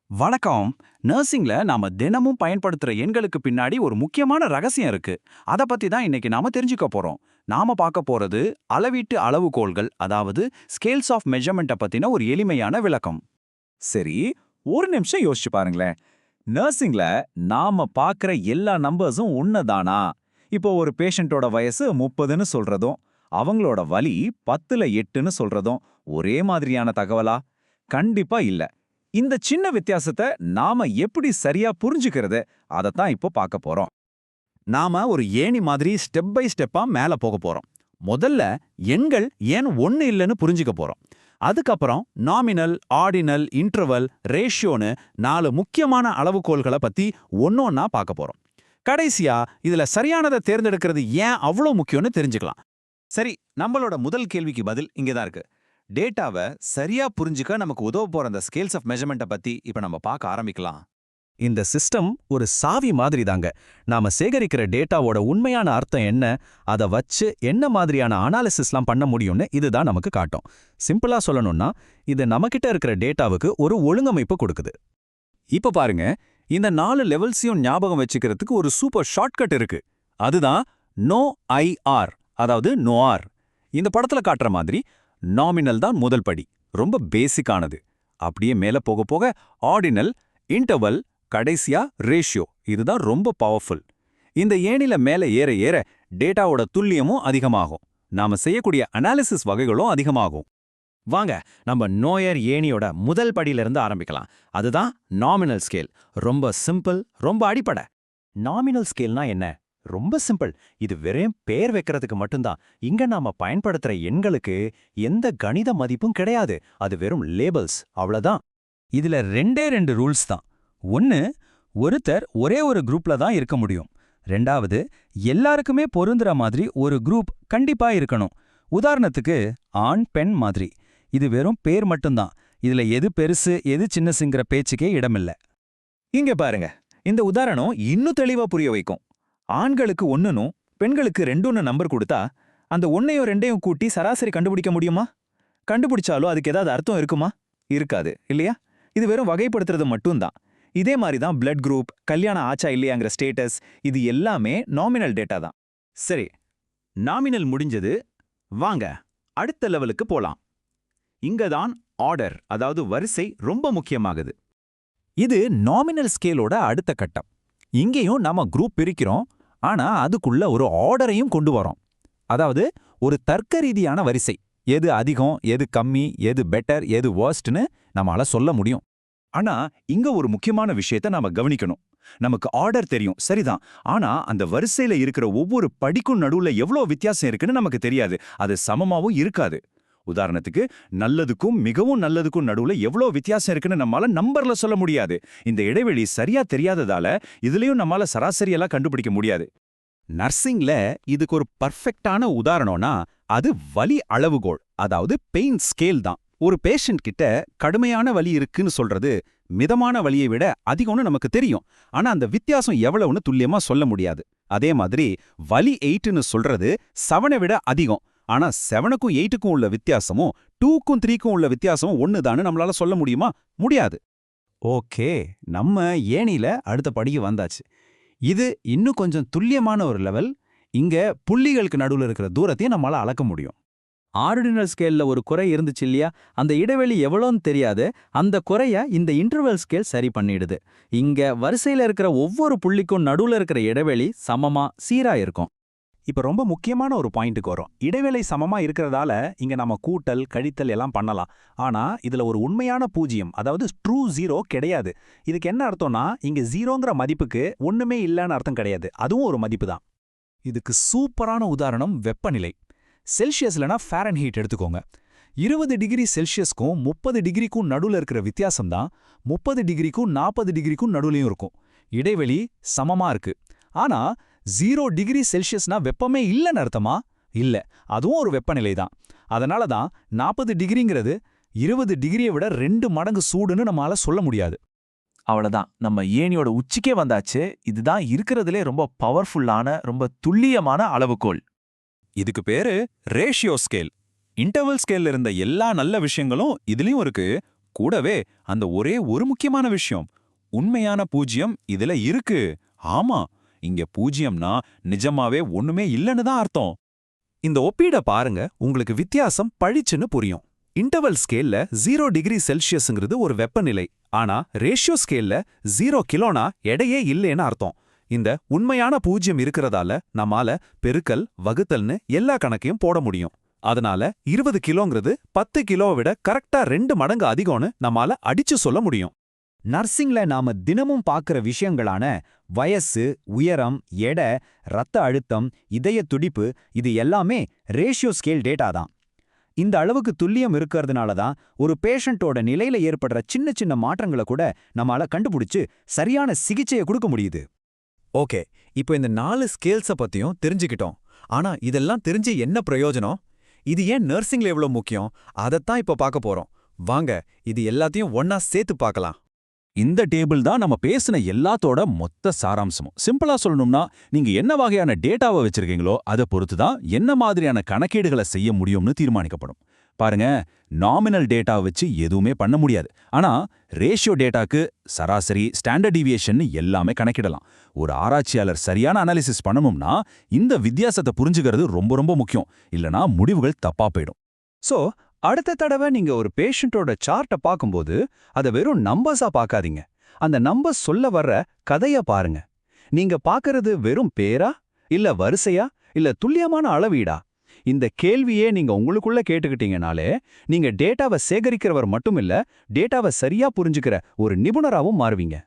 வணக்கம். நர்சிங்ல நாம தினமும் பயன்படுத்துற எண்களுக்கு பின்னாடி ஒரு முக்கியமான ரகசியம் இருக்கு. அத பத்தி தான் இன்னைக்கு நாம தெரிஞ்சுக்க போறோம். நாம பார்க்க போறது அளவீட்டு அளவுகோல்கள், அதாவது ஸ்கேல்ஸ் ஆஃப் மெஷர்மெண்ட்ட பத்தின ஒரு எளிமையான விளக்கம். சரி, ஒரு நிமிஷம் யோசிச்சு பாருங்களேன். நர்சிங்ல நாம பார்க்குற எல்லா நம்பர்ஸும் உண்மைதானா? இப்போ ஒரு பேஷண்ட்டோட வயசு 30ன்னு சொல்றதும், அவங்களோட வலி 10ல 8ன்னு சொல்றதும் ஒரே மாதிரியான தகவலா? கண்டிப்பா இல்ல. இந்த சின்ன வித்தியாசத்தை நாம எப்படி சரியா புரிஞ்சுக்கிறது? அதத்தான் இப்போ பார்க்க போறோம். நாம ஒரு ஏணி மாதிரி ஸ்டெப் பை ஸ்டெப்பா மேல போக போறோம். முதல்ல எண்கள் ஏன் ஒண்ணு இல்லைன்னு புரிஞ்சுக்க போறோம். அதுக்கப்புறம் நாமினல், ஆர்டினல், இன்டர்வல், ரேஷியோன்னு 4 முக்கியமான அளவுகோல்களை பத்தி ஒன்னொன்னா பார்க்க போறோம். கடைசியா இதுல சரியானதை தேர்ந்தெடுக்கிறது ஏன் அவ்வளோ முக்கியம்னு தெரிஞ்சுக்கலாம். சரி, நம்மளோட முதல் கேள்விக்கு பதில் இங்கே தான் இருக்கு. டேட்டாவை சரியா புரிஞ்சுக்க நமக்கு உதவ போற அந்த ஸ்கேல்ஸ் ஆஃப் மெஷர்மெண்ட்டை பத்தி இப்ப நம்ம பார்க்க ஆரம்பிக்கலாம். இந்த சிஸ்டம் ஒரு சாவி மாதிரி தாங்க. நாம சேகரிக்கிற டேட்டாவோட உண்மையான அர்த்தம் என்ன, அதை வச்சு என்ன மாதிரியான அனாலிசிஸ்லாம் பண்ண முடியும்னு இதுதான் நமக்கு காட்டும். சிம்பிளா சொல்லணும்னா, இது நம்மகிட்ட இருக்கிற டேட்டாவுக்கு ஒரு ஒழுங்கமைப்பு கொடுக்குது. இப்ப பாருங்க, இந்த 4 லெவல்ஸையும் ஞாபகம் வச்சுக்கிறதுக்கு ஒரு சூப்பர் ஷார்ட்கட் இருக்கு. அதுதான் நோ ஐஆர், அதாவது நோஆர். இந்த படத்துல காட்டுற மாதிரி நாமினல் தான் முதல் படி, ரொம்ப பேசிக்கானது. அப்படியே மேல போக போக ஆர்டினல், இன்டர்வல், கடைசியா ரேஷியோ, இதுதான் ரொம்ப பவர்ஃபுல். இந்த ஏணில மேல ஏற ஏற டேட்டாவோட துல்லியமும் அதிகமாகும். நாம செய்யக்கூடிய அனாலிசிஸ் வகைகளும் அதிகமாகும். வாங்க, நம்ம நோயர் ஏணியோட முதல் படியிலிருந்து ஆரம்பிக்கலாம். அதுதான் நாமினல் ஸ்கேல். ரொம்ப சிம்பிள், ரொம்ப அடிப்படை. நாமினல் ஸ்கேல்னா என்ன? ரொம்ப சிம்பிள். இது வெறும் பேர் வைக்கிறதுக்கு மட்டும்தான். இங்க நாம பயன்படுத்துற எண்களுக்கு எந்த கணித மதிப்பும் கிடையாது. அது வெறும் லேபிள்ஸ், அவ்வளவுதான். இதுல ரெண்டே ரூல்ஸ் தான். ஒன்னு, ஒருத்தர் ஒரே ஒரு குரூப்ல தான் இருக்க முடியும். ரெண்டாவது, எல்லாருக்குமே பொருந்துற மாதிரி ஒரு குரூப் கண்டிப்பா இருக்கணும். உதாரணத்துக்கு ஆண் பெண் மாதிரி. இது வெறும் பேர் மட்டும்தான். இதுல எது பெருசு எது சின்னசுங்கிற பேச்சுக்கே இடமில்ல. இங்க பாருங்க, இந்த உதாரணம் இன்னும் தெளிவா புரிய வைக்கும். ஆண்களுக்கு 1னும் பெண்களுக்கு 2ன்னு நம்பர் கொடுத்தா அந்த 1ஐயும் 2ஐயும் கூட்டி சராசரி கண்டுபிடிக்க முடியுமா? கண்டுபிடிச்சாலும் அதுக்கு ஏதாவது அர்த்தம் இருக்குமா? இருக்காது, இல்லையா? இது வெறும் வகைப்படுத்துறது மட்டும்தான். இதே மாதிரி தான் பிளட் குரூப், கல்யாணம் ஆச்சா இல்லையாங்கிற ஸ்டேட்டஸ், இது எல்லாமே நாமினல் டேட்டா தான். சரி, நாமினல் முடிஞ்சது. வாங்க அடுத்த லெவலுக்கு போலாம். இங்கதான் ஆர்டர், அதாவது வரிசை ரொம்ப முக்கியமாகுது. இது நாமினல் ஸ்கேலோட அடுத்த கட்டம். இங்கேயும் நாம குரூப் பிரிக்கிறோம், ஆனா அதுக்குள்ள ஒரு ஆர்டரையும் கொண்டு வரோம். அதாவது ஒரு தர்க்க ரீதியான வரிசை. எது அதிகம், எது கம்மி, எது பெட்டர், எது வர்ஸ்ட்னு நம்மால சொல்ல முடியும். ஆனா இங்க ஒரு முக்கியமான விஷயத்தை நாம கவனிக்கணும். நமக்கு ஆர்டர் தெரியும், சரிதான். ஆனா அந்த வரிசையில இருக்கிற ஒவ்வொரு படிக்கும் நடுவுல எவ்வளோ வித்தியாசம் இருக்குன்னு நமக்கு தெரியாது. அது சமமாவும் இருக்காது. உதாரணத்துக்கு, நல்லதுக்கும் மிகவும் நல்லதுக்கும் நடுவுல எவ்வளோ வித்தியாசம் இருக்குன்னு நம்மால நம்பர்ல சொல்ல முடியாது. இந்த இடைவெளி சரியா தெரியாததால இதுலயும் நம்மால சராசரியெல்லாம் கண்டுபிடிக்க முடியாது. நர்சிங்ல இதுக்கு ஒரு பர்ஃபெக்டான உதாரணம்னா அது வலி அளவுகோல், அதாவது பெயின் ஸ்கேல் தான். ஒரு பேஷண்ட் கிட்ட கடுமையான வலி இருக்குன்னு சொல்றது மிதமான வலியை விட அதிகம்னு நமக்கு தெரியும். ஆனா அந்த வித்தியாசம் எவ்வளவுன்னு துல்லியமா சொல்ல முடியாது. அதே மாதிரி வலி 8ன்னு சொல்றது 7ஐ விட அதிகம். ஆனா 7க்கும் 8க்கும் உள்ள வித்தியாசமும் 2க்கும் 3க்கும் உள்ள வித்தியாசமும் ஒண்ணுதான்னு நம்மளால சொல்ல முடியுமா? முடியாது. ஓகே, நம்ம ஏணியில அடுத்த படிக்கு வந்தாச்சு. இது இன்னும் கொஞ்சம் துல்லியமான ஒரு லெவல். இங்க புள்ளிகளுக்கு நடுவுல இருக்கிற தூரத்தையும் நம்மளால அளக்க முடியும். ஆர்டினல் ஸ்கேல்ல ஒரு குறை இருந்துச்சு இல்லையா? அந்த இடைவெளி எவ்வளோன்னு தெரியாது. அந்த குறைய இந்த இன்டர்வல் ஸ்கேல் சரி பண்ணிடுது. இங்க வரிசையில இருக்கிற ஒவ்வொரு புள்ளிக்கும் நடுவுல இருக்கிற இடைவெளி சமமா சீரா இருக்கும். இப்ப ரொம்ப முக்கியமான ஒரு பாயிண்ட்டுக்கு வரும். இடைவேளை சமமா இருக்கிறதால இங்க நம்ம கூட்டல், கழித்தல் எல்லாம் பண்ணலாம். ஆனா இதுல ஒரு உண்மையான பூஜ்ஜியம், அதாவது ட்ரூ ஜீரோ கிடையாது. இதுக்கு என்ன அர்த்தம்னா, இங்க ஜீரோங்கிற மதிப்புக்கு ஒண்ணுமே இல்லைன்னு அர்த்தம் கிடையாது. அதுவும் ஒரு மதிப்பு தான். இதுக்கு சூப்பரான உதாரணம் வெப்பநிலை. செல்சியஸ்லனா ஃபாரன்ஹீட் எடுத்துக்கோங்க. 20 டிகிரி செல்சியஸ்க்கும் 30 டிகிரிக்கும் நடுவுல இருக்கிற வித்தியாசம் தான் 30 டிகிரிக்கும் 40 டிகிரிக்கும் நடுவுலையும் இருக்கும். இடைவெளி சமமா இருக்கு. ஆனா 0 டிகிரி செல்சியஸ்னா வெப்பமே இல்லைன்னு அர்த்தமா? இல்ல, அதுவும் ஒரு வெப்பநிலை தான். அதனால தான் 40 டிகிரிங்கிறது 20 டிகிரியை விட 2 மடங்கு சூடுன்னு நம்மளால சொல்ல முடியாது. அவ்வளவுதான், நம்ம ஏணியோட உச்சிக்கே வந்தாச்சு. இதுதான் இருக்கிறதுலே ரொம்ப பவர்ஃபுல்லான, ரொம்ப துல்லியமான அளவுகோல். இதுக்கு பேரு ரேஷியோ ஸ்கேல். இன்டர்வல் ஸ்கேல்ல இருந்த எல்லா நல்ல விஷயங்களும் இதுலயும் இருக்கு. கூடவே அந்த ஒரே ஒரு முக்கியமான விஷயம், உண்மையான பூஜ்யம் இதுல இருக்கு. ஆமா, இங்க பூஜ்யம்னா நிஜமாவே ஒண்ணுமே இல்லைன்னு தான் அர்த்தம். இந்த ஒப்பீட பாருங்க, உங்களுக்கு வித்தியாசம் பழிச்சுன்னு புரியும். இன்டர்வல் ஸ்கேல்ல 0 டிகிரி செல்சியஸ்ங்கிறது ஒரு வெப்பநிலை. ஆனா ரேஷியோ ஸ்கேல்ல 0 கிலோனா எடையே இல்லைன்னு அர்த்தம். இந்த உண்மையான பூஜ்யம் இருக்கிறதால நம்மால பெருக்கல் வகுத்தல்னு எல்லா கணக்கையும் போட முடியும். அதனால 20 கிலோங்கிறது 10 கிலோவை விட கரெக்டா 2 மடங்கு அதிகம்னு நம்மால அடிச்சு சொல்ல முடியும். நர்சிங்ல நாம தினமும் பார்க்குற விஷயங்களான வயசு, உயரம், எடை, ரத்த அழுத்தம், இதய துடிப்பு இது எல்லாமே ரேஷியோ ஸ்கேல் டேட்டா தான். இந்த அளவுக்கு துல்லியம் இருக்கிறதுனால தான் ஒரு பேஷண்ட்டோட நிலையில ஏற்படுற சின்ன சின்ன மாற்றங்களை கூட நம்மால கண்டுபிடிச்சு சரியான சிகிச்சையை கொடுக்க முடியுது. ஓகே, இப்போ இந்த 4 ஸ்கேல்ஸ பத்தியும் தெரிஞ்சுக்கிட்டோம். ஆனா இதெல்லாம் தெரிஞ்சு என்ன பிரயோஜனம்? இது ஏன் நர்சிங்ல எவ்வளவு முக்கியம்? அதைத்தான் இப்ப பார்க்க போறோம். வாங்க, இது எல்லாத்தையும் ஒண்ணா சேர்த்து பார்க்கலாம். இந்த டேபிள் தான் நம்ம பேசின எல்லாத்தோட மொத்த சாராம்சமும். சிம்பிளா சொல்லணும்னா, நீங்க என்ன வகையான டேட்டாவை வச்சிருக்கீங்களோ அதை பொறுத்து தான் என்ன மாதிரியான கணக்கீடுகளை செய்ய முடியும்னு தீர்மானிக்கப்படும். பாருங்க, நாமினல் டேட்டா வச்சு எதுவுமே பண்ண முடியாது. ஆனா ரேஷியோ டேட்டாக்கு சராசரி, ஸ்டாண்டர்ட் டீவியேஷன் எல்லாமே கணக்கிடலாம். ஒரு ஆராய்ச்சியாளர் சரியான அனாலிசிஸ் பண்ணணும்னா இந்த வித்தியாசத்தை புரிஞ்சுக்கிறது ரொம்ப ரொம்ப முக்கியம். இல்லனா முடிவுகள் தப்பா போயிடும். சோ அடுத்த தடவை நீங்க ஒரு பேஷண்ட்டோட சார்ட்டை பார்க்கும்போது அதை வெறும் நம்பர்ஸா பார்க்காதீங்க. அந்த நம்பர்ஸ் சொல்ல வர்ற கதைய பாருங்க. நீங்க பார்க்கறது வெறும் பேரா, இல்ல வரிசையா, இல்ல துல்லியமான அளவீடா? இந்த கேள்வியே நீங்க உங்களுக்குள்ள கேட்டுக்கிட்டீங்கனாலே நீங்க டேட்டாவை சேகரிக்கிறவர் மட்டும் இல்ல, டேட்டாவை சரியா புரிஞ்சுக்கிற ஒரு நிபுணராவும் மாறுவீங்க.